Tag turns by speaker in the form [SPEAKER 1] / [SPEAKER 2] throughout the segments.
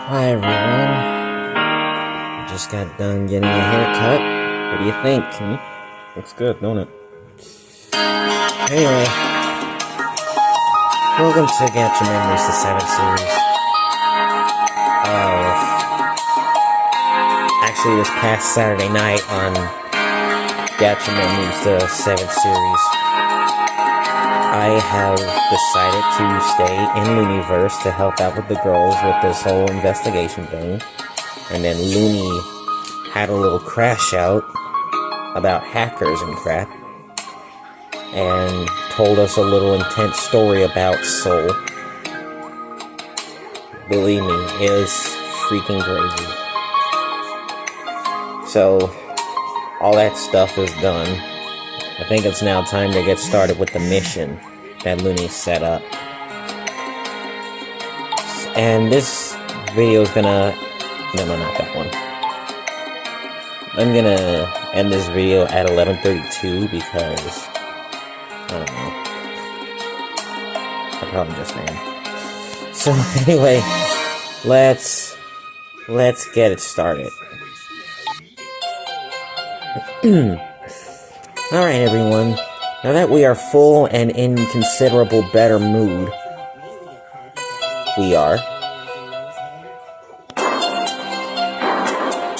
[SPEAKER 1] Hi everyone. Just got done getting a haircut. What do you think?
[SPEAKER 2] Looks good, don't it?
[SPEAKER 1] Anyway, welcome to Gacha Memories, the 7th series. Actually, this past Saturday night on Gacha Memories, the 7th series, I have decided to stay in Looniverse to help out with the girls with this whole investigation thing. And then Looney had a little crash out about hackers and crap, and told us a little intense story about Soul. Believe me, it is freaking crazy. So, all that stuff is done. I think it's now time to get started with the mission that Looney set up. And this video is gonna... No, not that one. I'm gonna end this video at 11:32 because... I don't know. I probably just am. So anyway, let's get it started. Alright everyone, now that we are full and in considerable better mood, we are.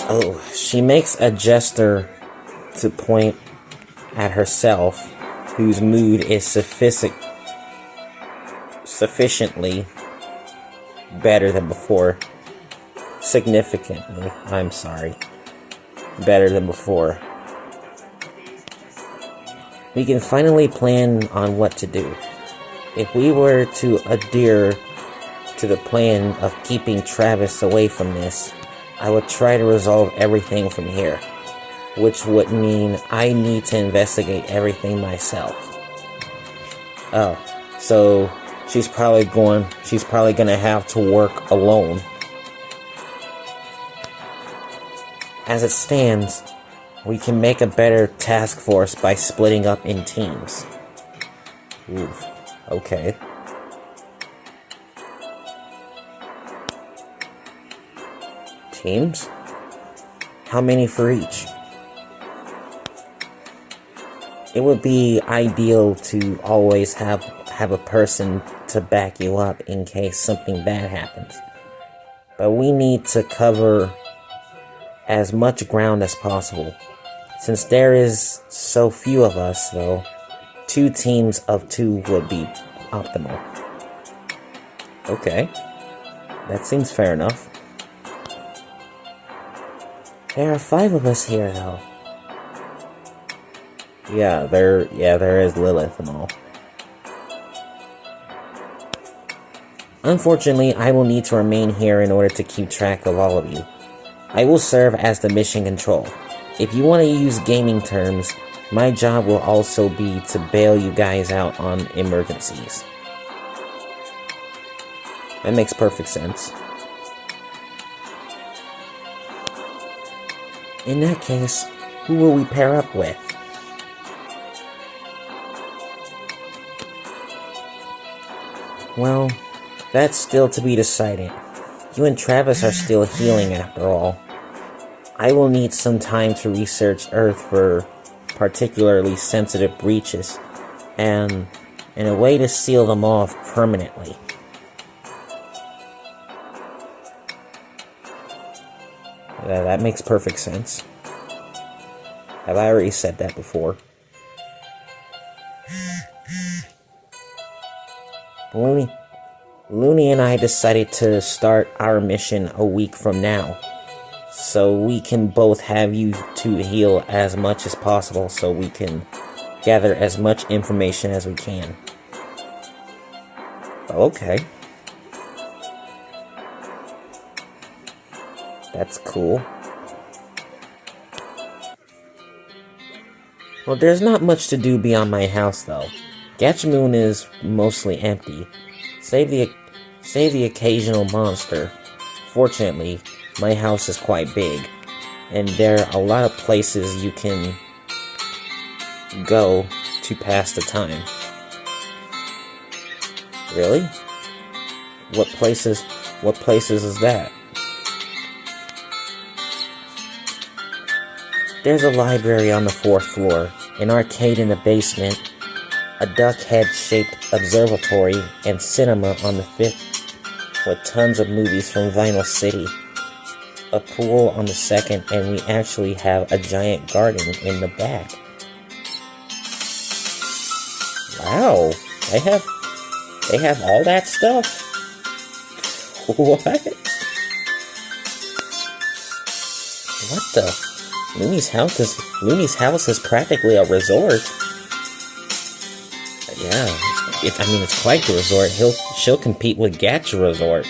[SPEAKER 1] Oh, she makes a gesture to point at herself, whose mood is sufficiently better than before. Significantly, I'm sorry. Better than before. We can finally plan on what to do. If we were to adhere to the plan of keeping Travis away from this, I would try to resolve everything from here, which would mean I need to investigate everything myself. Oh, so she's probably gonna have to work alone. As it stands, we can make a better task force by splitting up in teams. Oof, okay. Teams? How many for each? It would be ideal to always have a person to back you up in case something bad happens. But we need to cover as much ground as possible. Since there is so few of us, though, 2 teams of 2 would be optimal. Okay, that seems fair enough. There are 5 of us here, though. Yeah, there is Lilith and all. Unfortunately, I will need to remain here in order to keep track of all of you. I will serve as the mission control. If you want to use gaming terms, my job will also be to bail you guys out on emergencies. That makes perfect sense. In that case, who will we pair up with? Well, that's still to be decided. You and Travis are still healing after all. I will need some time to research Earth for particularly sensitive breaches, and a way to seal them off permanently. That makes perfect sense. Have I already said that before? Looney and I decided to start our mission a week from now, so we can both have you two heal as much as possible so we can gather as much information as we can. Okay. That's cool. Well, there's not much to do beyond my house, though. Gacha Moon is mostly empty, save the occasional monster. Fortunately, my house is quite big, and there are a lot of places you can go to pass the time. Really? What places is that? There's a library on the 4th floor, an arcade in the basement, a duck head-shaped observatory, and cinema on the 5th, with tons of movies from Vinyl City. A pool on the 2nd, and we actually have a giant garden in the back. Wow, they have all that stuff? What? What the? Looney's house is practically a resort. Yeah, it's quite the resort. She'll compete with Gacha Resort.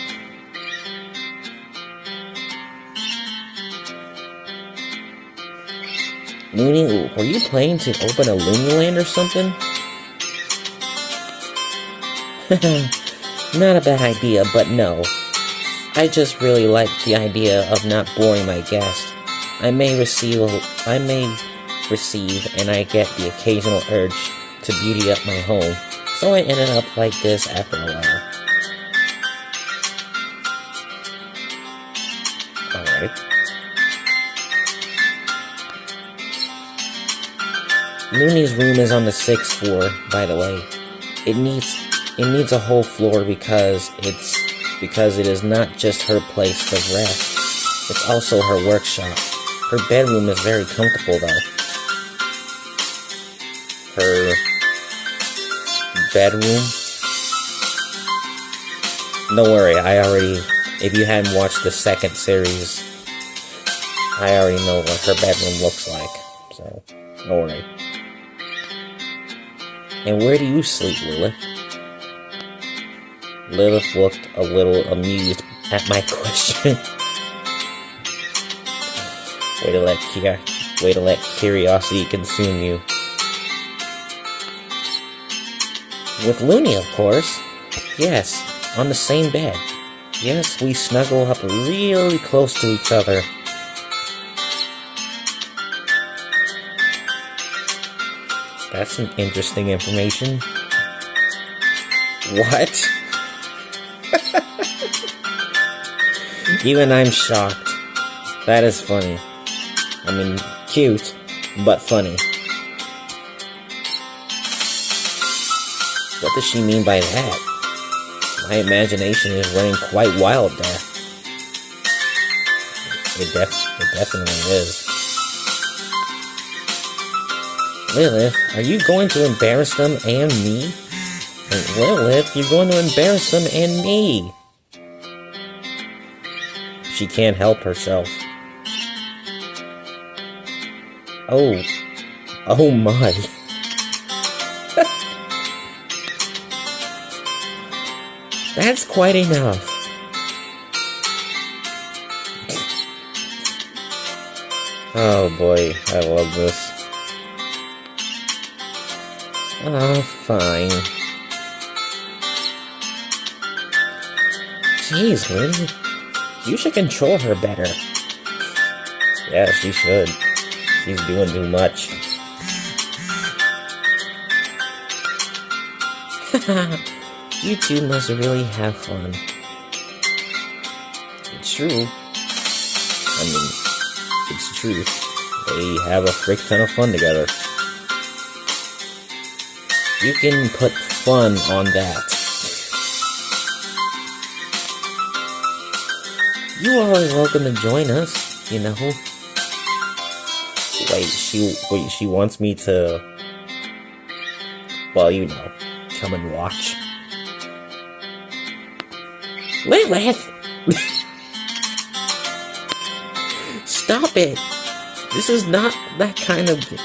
[SPEAKER 1] Looney, were you planning to open a Looney Land or something? Not a bad idea, but no. I just really like the idea of not boring my guest. I may receive, and I get the occasional urge to beauty up my home, so I ended up like this after a while. Alright. Looney's room is on the 6th floor, by the way. It needs a whole floor because it is not just her place to rest. It's also her workshop. Her bedroom is very comfortable, though. Her bedroom? Don't worry, if you hadn't watched the 2nd series, I already know what her bedroom looks like, so don't worry. And where do you sleep, Lilith? Lilith looked a little amused at my question. Way to let curiosity consume you. With Looney, of course. Yes, on the same bed. Yes, we snuggle up really close to each other. That's some interesting information. What? Even I'm shocked. That is funny. I mean, cute, but funny. What does she mean by that? My imagination is running quite wild there. It definitely is. Lilith, are you going to embarrass them and me? Lilith, you're going to embarrass them and me. She can't help herself. Oh my. That's quite enough. Oh boy, I love this. Oh, fine. Jeez, Lindy. You should control her better. Yeah, she should. She's doing too much. You two must really have fun. It's true. I mean, it's truth. They have a frick ton of fun together. You can put fun on that. You are welcome to join us, you know. Wait, she wants me to, well, you know, come and watch. Lilith! Stop it! This is not that kind of game.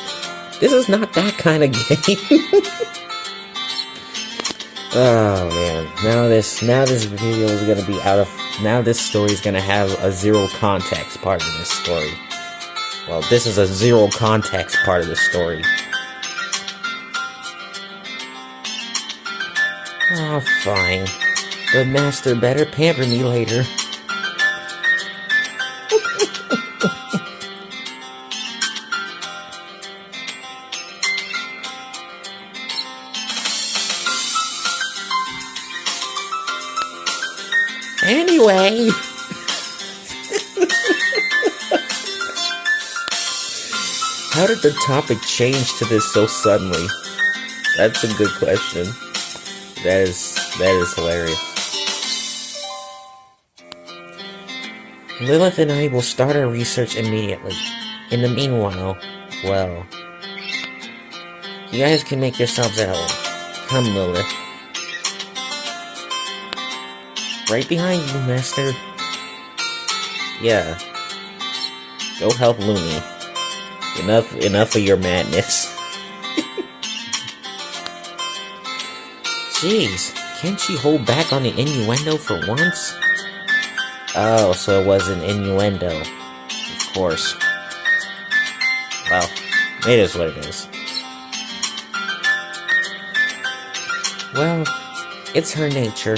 [SPEAKER 1] Oh man, now this video is gonna be now this story is gonna have a zero context part of this story. Well, this is a zero context part of the story. Oh, fine. The master better pamper me later. Anyway. How did the topic change to this so suddenly? That's a good question. That is hilarious. Lilith and I will start our research immediately. In the meanwhile, well, you guys can make yourselves at home. Come, Lilith. Right behind you, Master. Yeah. Go help Looney. Enough of your madness. Jeez, can't she hold back on the innuendo for once? Oh, so it was an innuendo. Of course. Well, it is what it is. Well, it's her nature.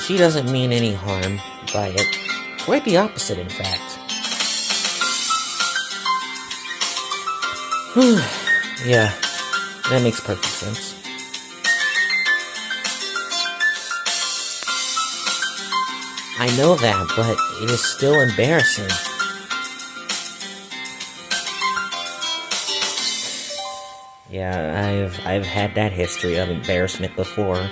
[SPEAKER 1] She doesn't mean any harm by it. Quite the opposite, in fact. Yeah, that makes perfect sense. I know that, but it is still embarrassing. Yeah, I've had that history of embarrassment before.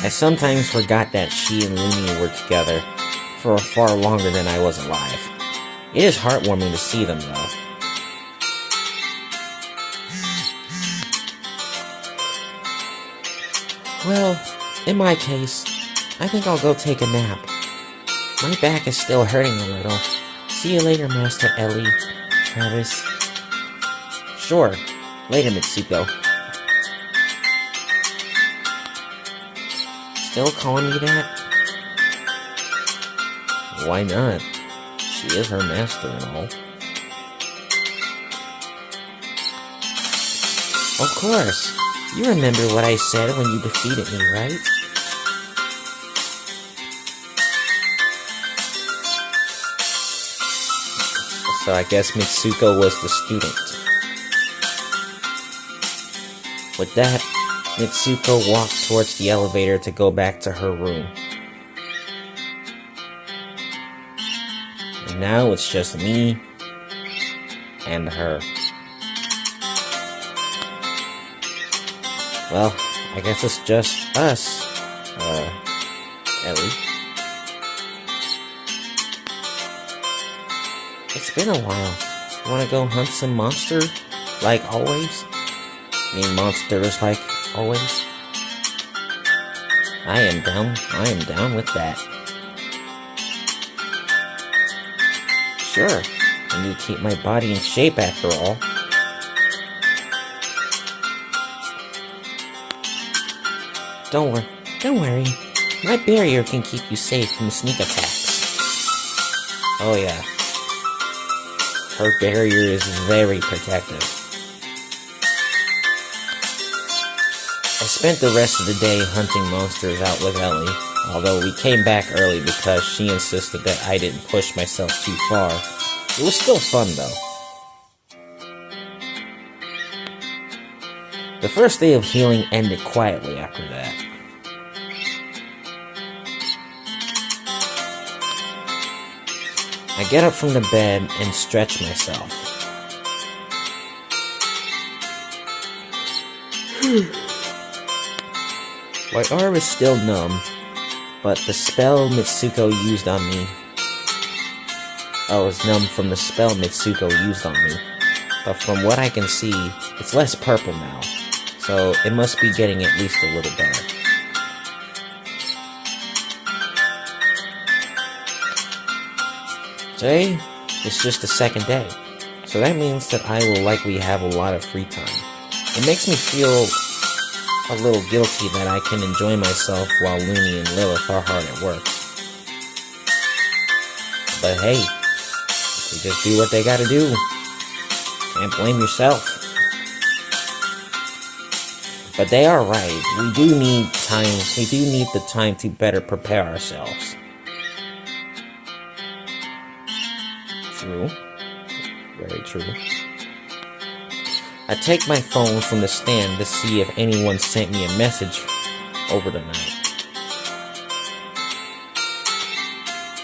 [SPEAKER 1] I sometimes forgot that she and Looney were together for far longer than I was alive. It is heartwarming to see them, though. Well, in my case, I think I'll go take a nap. My back is still hurting a little. See you later, Master Ellie, Travis. Sure. Later, Mitsuko. Still calling me that? Why not? She is her master and all. Of course. You remember what I said when you defeated me, right? So I guess Mitsuko was the student. With that, Mitsuko walked towards the elevator to go back to her room. And now it's just me and her. Well, I guess it's just us, Ellie. It's been a while. Wanna go hunt some monster, like always? I mean, monsters like always? I am down with that. Sure, I need to keep my body in shape after all. Don't worry. My barrier can keep you safe from sneak attacks. Oh yeah. Her barrier is very protective. I spent the rest of the day hunting monsters out with Ellie, although we came back early because she insisted that I didn't push myself too far. It was still fun though. The first day of healing ended quietly after that. I get up from the bed and stretch myself. My arm is still numb, but the spell Mitsuko used on me... it's numb from the spell Mitsuko used on me. But from what I can see, it's less purple now, so it must be getting at least a little better. Today is just the second day, so that means that I will likely have a lot of free time. It makes me feel a little guilty that I can enjoy myself while Looney and Lilith are hard at work. But hey, they just do what they gotta do. Can't blame yourself. But they are right. We do need time. We do need the time to better prepare ourselves. True. Very true. I take my phone from the stand to see if anyone sent me a message over the night.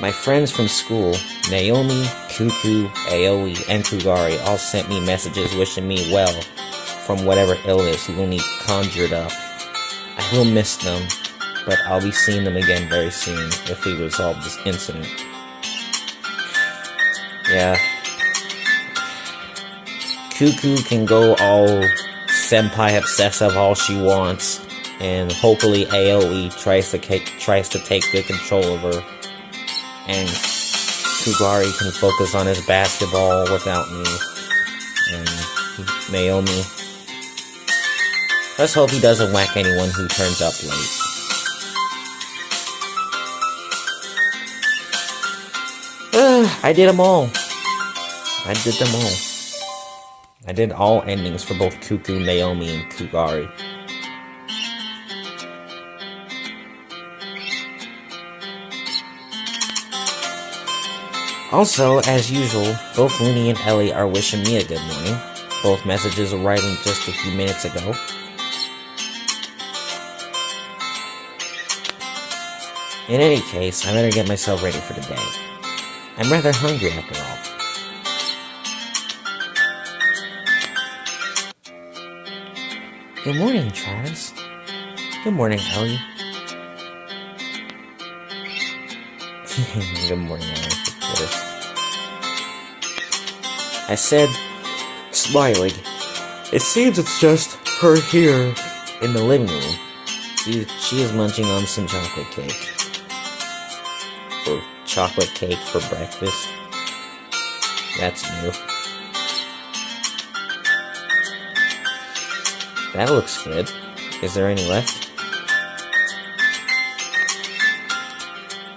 [SPEAKER 1] My friends from school, Naomi, Cuckoo, Aoi, and Kugari all sent me messages wishing me well from whatever illness Looney conjured up. I will miss them, but I'll be seeing them again very soon if we resolve this incident. Yeah. Cuckoo can go all senpai obsessive all she wants, and hopefully Aoi tries to take good control of her, and Kugari can focus on his basketball without me, and Naomi, let's hope he doesn't whack anyone who turns up late. I did them all. I did all endings for both Cuckoo, Naomi, and Kugari. Also, as usual, both Looney and Ellie are wishing me a good morning. Both messages arriving just a few minutes ago. In any case, I better get myself ready for the day. I'm rather hungry after all. Good morning, Travis. Good morning, Ellie. Good morning, Ellie. Of course. I said, smiling. It seems it's just her here in the living room. She is munching on some chocolate cake. Chocolate cake for breakfast. That's new. That looks good. Is there any left?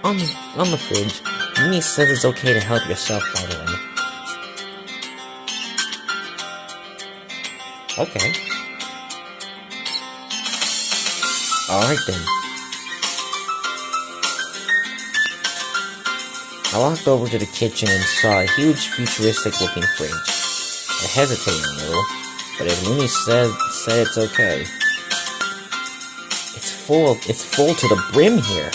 [SPEAKER 1] On the fridge. Mimi says it's okay to help yourself, by the way. Okay. Alright then. I walked over to the kitchen and saw a huge futuristic-looking fridge. I hesitated a little, but if Looney said it's okay. It's full to the brim here.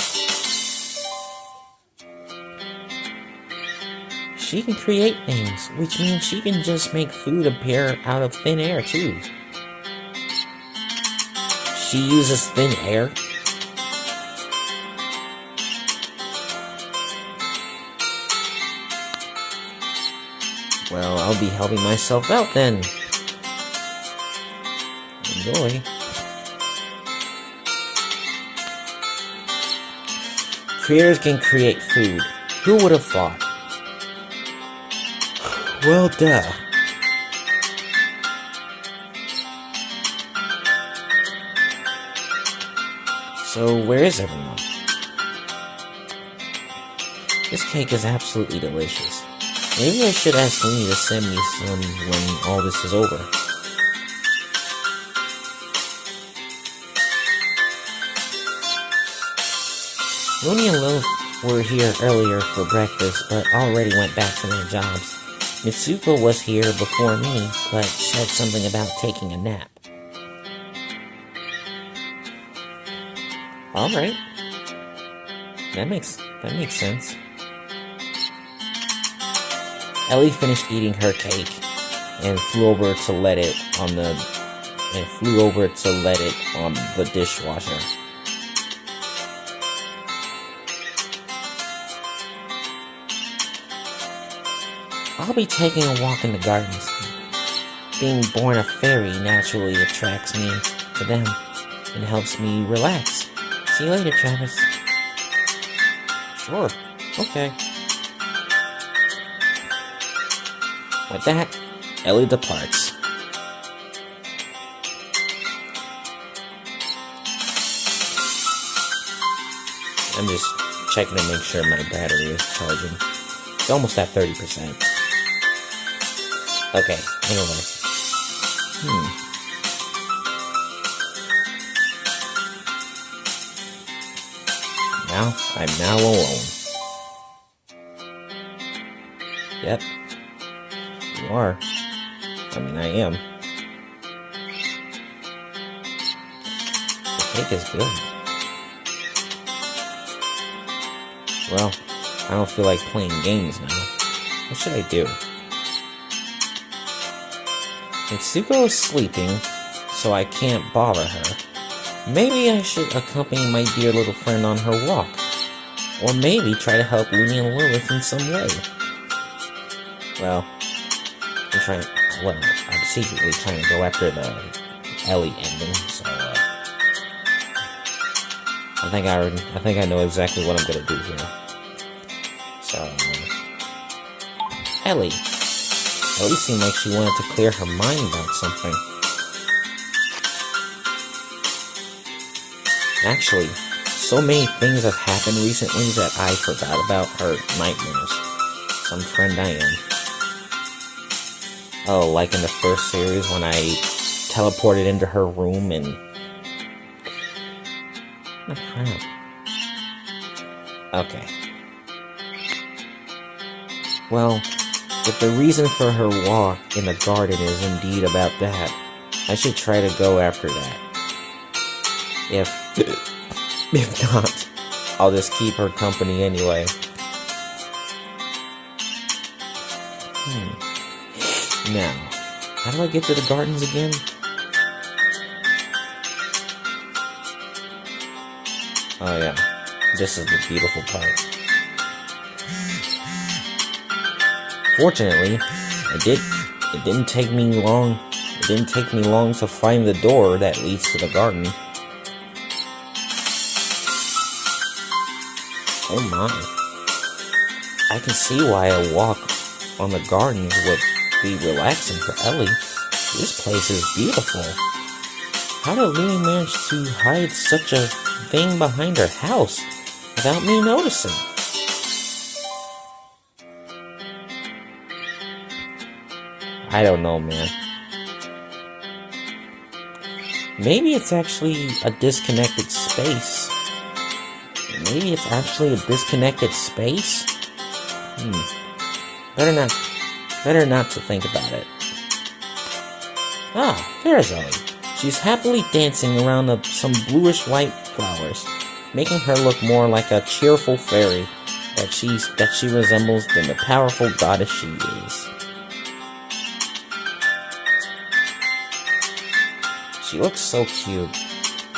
[SPEAKER 1] She can create things, which means she can just make food appear out of thin air too. She uses thin air? Well, I'll be helping myself out then. Enjoy. Creators can create food. Who would have thought? Well, duh. So, where is everyone? This cake is absolutely delicious. Maybe I should ask Looney to send me some when all this is over. Looney and Lilith were here earlier for breakfast, but already went back to their jobs. Mitsuko was here before me, but said something about taking a nap. Alright. That makes sense. Ellie finished eating her cake and flew over to let it on the dishwasher. I'll be taking a walk in the gardens. Being born a fairy naturally attracts me to them and helps me relax. See you later, Travis. Sure. Okay. With that, Ellie departs. I'm just checking to make sure my battery is charging. It's almost at 30%. Okay, anyway. I'm now alone. Yep. You are. I mean, I am. The cake is good. Well, I don't feel like playing games now. What should I do? Mitsuko is sleeping, so I can't bother her. Maybe I should accompany my dear little friend on her walk. Or maybe try to help Looney and Lilith in some way. Well, I'm secretly trying to go after the Ellie ending, so, I think I know exactly what I'm gonna do here. So, Ellie seemed like she wanted to clear her mind about something. Actually, so many things have happened recently that I forgot about her nightmares. Some friend I am. Oh, like in the first series when I teleported into her room and... Oh, crap. Okay. Well, if the reason for her walk in the garden is indeed about that, I should try to go after that. If not, I'll just keep her company anyway. Now, how do I get to the gardens again? Oh yeah, this is the beautiful part. Fortunately, it didn't take me long to find the door that leads to the garden. Oh my. I can see why a walk on the gardens would be relaxing for Ellie. This place is beautiful. How did Looney manage to hide such a thing behind her house without me noticing? I don't know, man. Maybe it's actually a disconnected space. Better not to think about it. Ah, there's Ellie. She's happily dancing around some bluish-white flowers, making her look more like a cheerful fairy that she resembles than the powerful goddess she is. She looks so cute,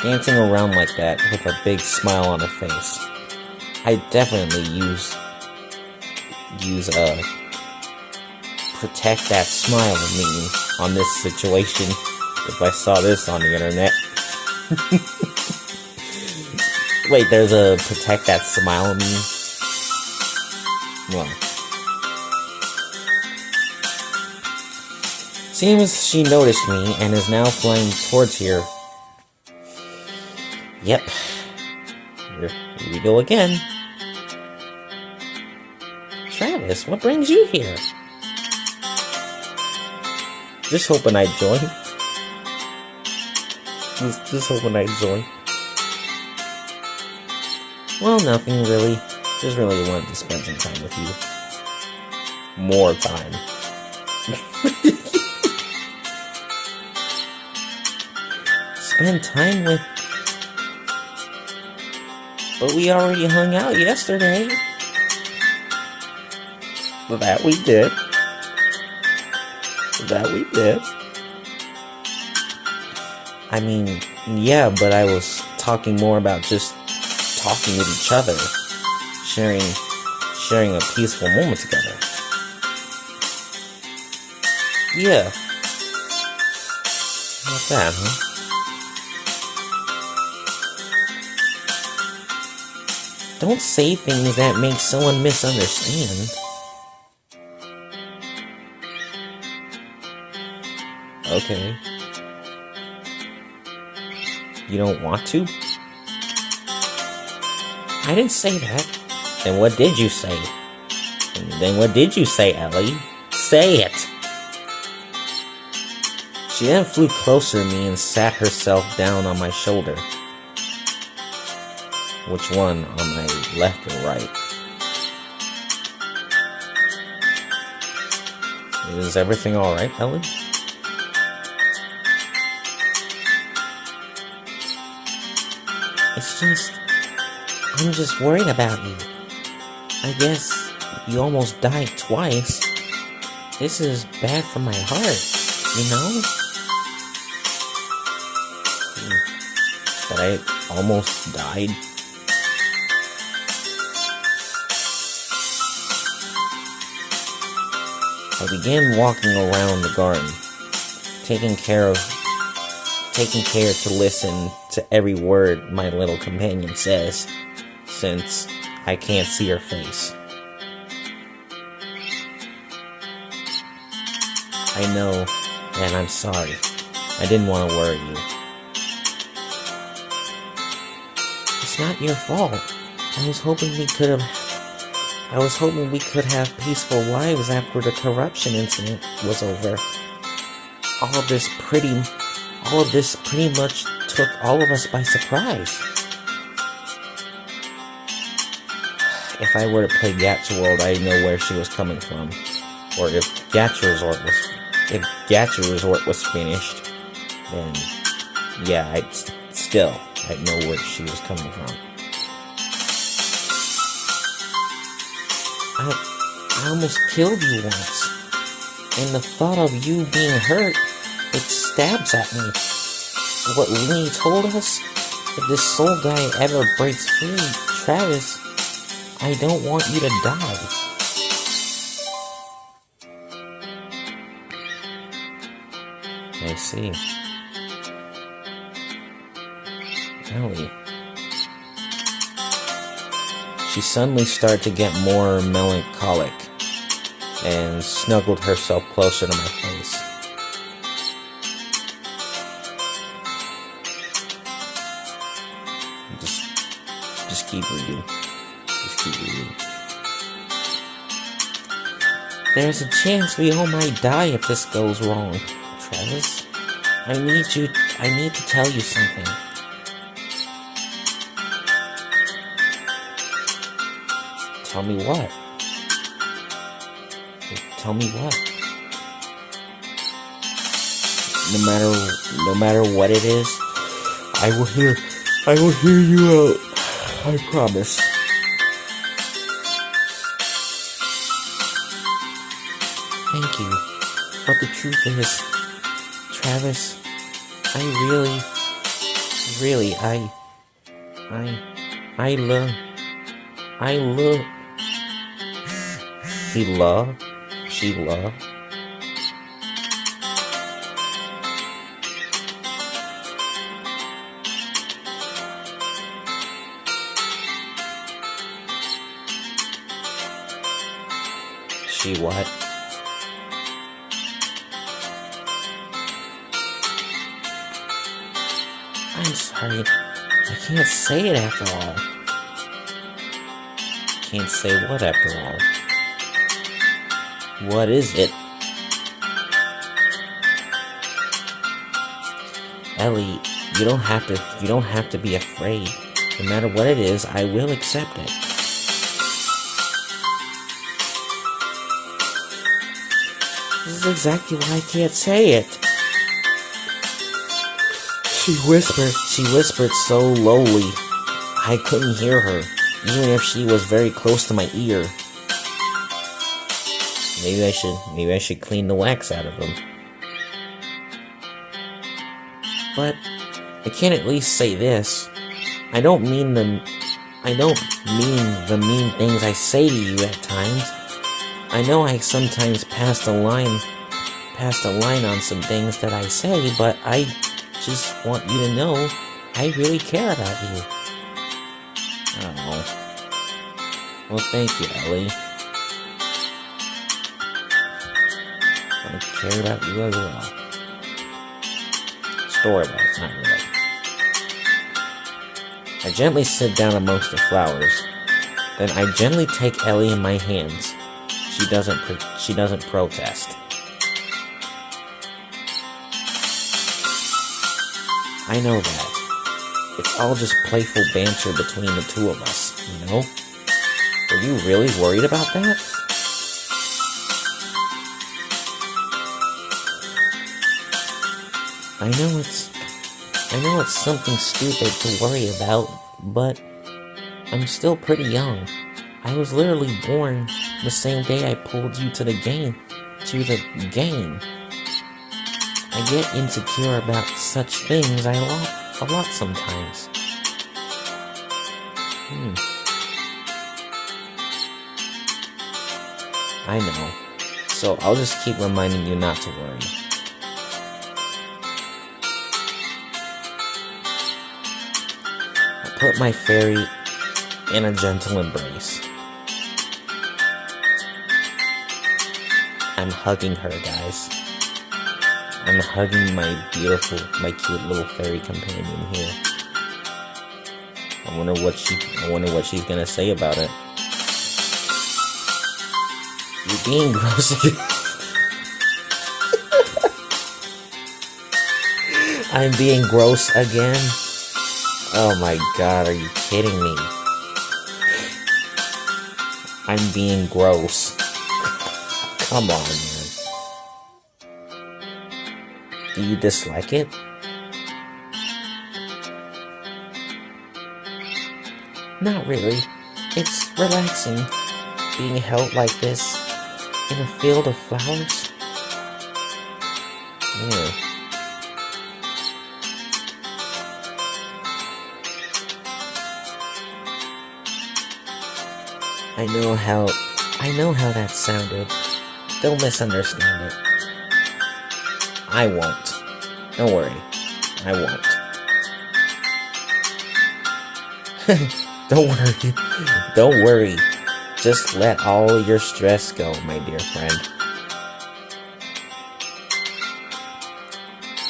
[SPEAKER 1] dancing around like that with a big smile on her face. I definitely use protect that smile meme on this situation if I saw this on the internet. Wait, there's a protect that smile meme? Well, seems she noticed me and is now flying towards here. Yep. Here we go again. Travis, what brings you here? Just hoping I'd join. Just hoping I'd join. Well, nothing really. Just really wanted to spend some time with you. More time. Spend time with... But we already hung out yesterday. That we did. I mean, yeah, but I was talking more about just talking with each other. Sharing a peaceful moment together. Yeah. How about that, huh? Don't say things that make someone misunderstand. Okay. You don't want to? I didn't say that. Then what did you say? Ellie? Say it! She then flew closer to me and sat herself down on my shoulder. Which one? On my left or right? Is everything alright, Ellie? I'm just worried about you. I guess you almost died twice. This is bad for my heart, you know? That I almost died. I began walking around the garden, taking care to listen to every word my little companion says, since I can't see her face. I know, and I'm sorry. I didn't want to worry you. It's not your fault. I was hoping we could have peaceful lives after the corruption incident was over. All of this pretty much took all of us by surprise. If I were to play Gacha World, I'd know where she was coming from. Or if Gacha Resort was finished, then yeah, I'd know where she was coming from. I almost killed you once, and the thought of you being hurt, it stabs at me. What Winnie told us, if this soul guy ever breaks free, Travis, I don't want you to die. I see. Ellie. She suddenly started to get more melancholic and snuggled herself closer to my face. Just keep reading. Just keep reading. There's a chance we all might die if this goes wrong. Travis, I need to tell you something. Tell me what? Tell me what? No matter what it is, I will hear you out. I promise. Thank you. But the truth is, Travis, I love, she love. She what? I'm sorry, I can't say it after all. Can't say what after all? What is it? Ellie, you don't have to be afraid. No matter what it is, I will accept it. This is exactly why I can't say it. She whispered so lowly, I couldn't hear her, even if she was very close to my ear. Maybe I should clean the wax out of them. But I can at least say this. I don't mean the mean things I say to you at times. I know I sometimes pass the line on some things that I say, but I just want you to know I really care about you. Oh. Well, thank you, Ellie. I care about you as well. Story-wise, not really. I gently sit down amongst the flowers. Then I gently take Ellie in my hands. She doesn't protest. I know that. It's all just playful banter between the two of us, you know? Are you really worried about that? I know it's something stupid to worry about, but I'm still pretty young. I was literally born the same day I pulled you to the game. I get insecure about such things a lot sometimes. I know. So I'll just keep reminding you not to worry. I put my fairy in a gentle embrace. I'm hugging her, guys. I'm hugging my cute little fairy companion here. I wonder what she's gonna say about it. You're being gross again. I'm being gross again? Oh my god, are you kidding me? I'm being gross. Come on, man. Do you dislike it? Not really. It's relaxing, being held like this in a field of flowers. Yeah. I know how that sounded. Don't misunderstand it. I won't. Don't worry. I won't. Don't worry. Don't worry. Just let all your stress go, my dear friend.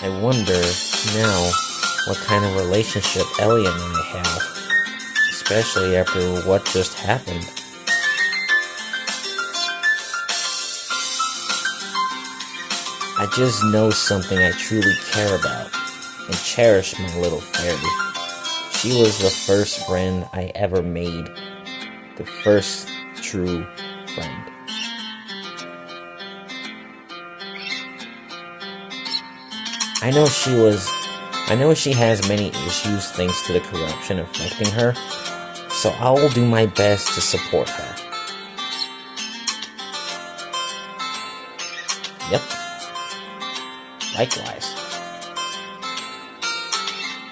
[SPEAKER 1] I wonder now what kind of relationship Ellie and I have, especially after what just happened. I just know something I truly care about and cherish my little fairy. She was the first friend I ever made, the first true friend. I know she has many issues thanks to the corruption affecting her, so I will do my best to support her. Yep. Likewise.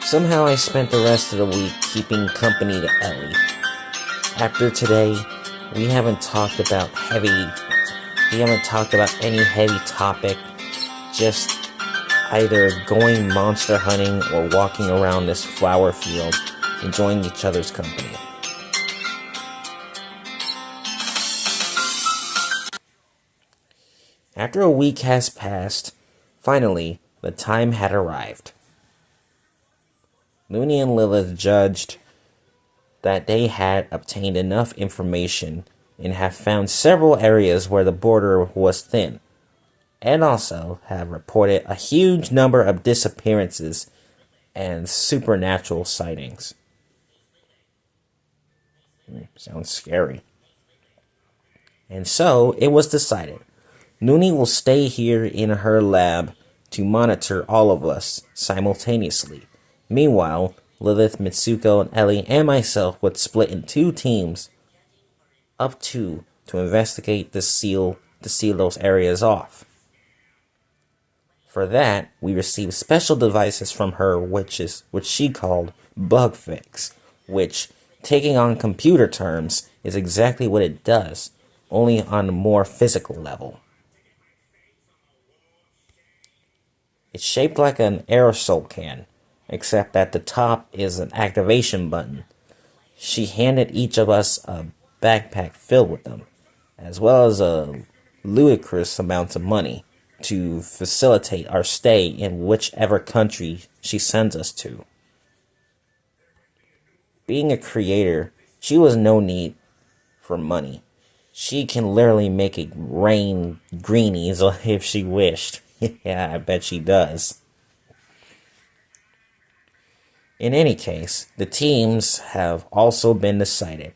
[SPEAKER 1] Somehow I spent the rest of the week keeping company to Ellie. After today, we haven't talked about any heavy topic, just either going monster hunting or walking around this flower field, enjoying each other's company. After a week has passed, finally, the time had arrived. Looney and Lilith judged that they had obtained enough information and have found several areas where the border was thin, and also have reported a huge number of disappearances and supernatural sightings. Sounds scary. And so, it was decided. Looney will stay here in her lab to monitor all of us simultaneously. Meanwhile, Lilith, Mitsuko, and Ellie and myself would split in 2 teams of 2 to investigate to seal those areas off. For that, we received special devices from her, which she called bug fix, which, taking on computer terms, is exactly what it does, only on a more physical level. It's shaped like an aerosol can, except at the top is an activation button. She handed each of us a backpack filled with them, as well as a ludicrous amount of money to facilitate our stay in whichever country she sends us to. Being a creator, she was no need for money. She can literally make it rain greenies if she wished. Yeah, I bet she does. In any case, the teams have also been decided,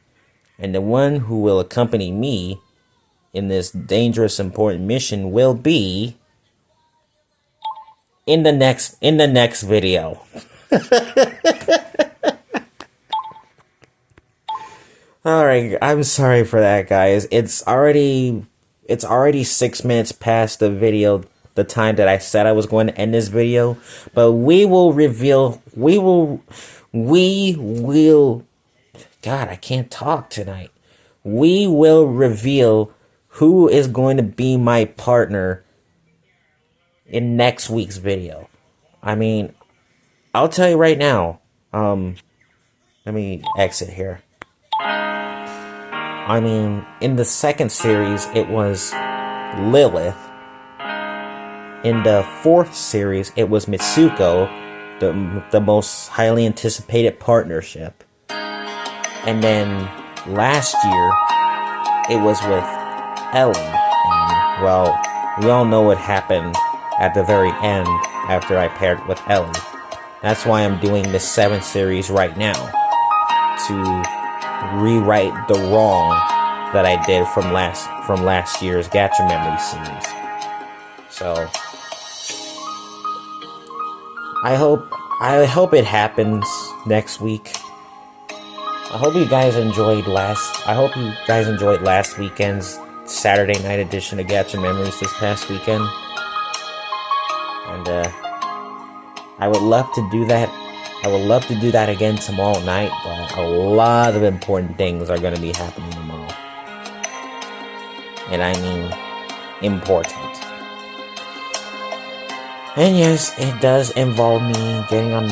[SPEAKER 1] and the one who will accompany me in this dangerous important mission will be in the next video. Alright, I'm sorry for that, guys. It's already 6 minutes past the video, the time that I said I was going to end this video. But we will, God, I can't talk tonight. We will reveal who is going to be my partner in next week's video. I mean, I'll tell you right now. Let me exit here. I mean, in the second series, it was Lilith. In the fourth series, it was Mitsuko, the most highly anticipated partnership. And then last year, it was with Ellie. And, well, we all know what happened at the very end after I paired with Ellie. That's why I'm doing the 7th series right now, to rewrite the wrong that I did from last year's Gacha Memory series. So I hope it happens next week. I hope you guys enjoyed last weekend's Saturday night edition of Gacha Memories this past weekend. And I would love to do that. I would love to do that again tomorrow night, but a lot of important things are going to be happening tomorrow. And I mean important. And yes, it does involve me getting on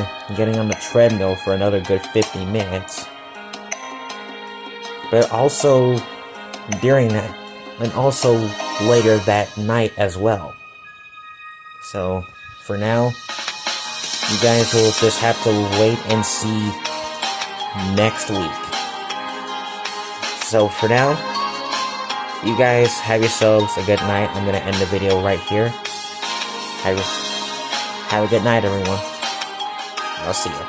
[SPEAKER 1] the treadmill for another good 50 minutes. But also during that, and also later that night as well. So for now, you guys will just have to wait and see next week. So for now, you guys have yourselves a good night. I'm going to end the video right here. Have a good night, everyone. I'll see you.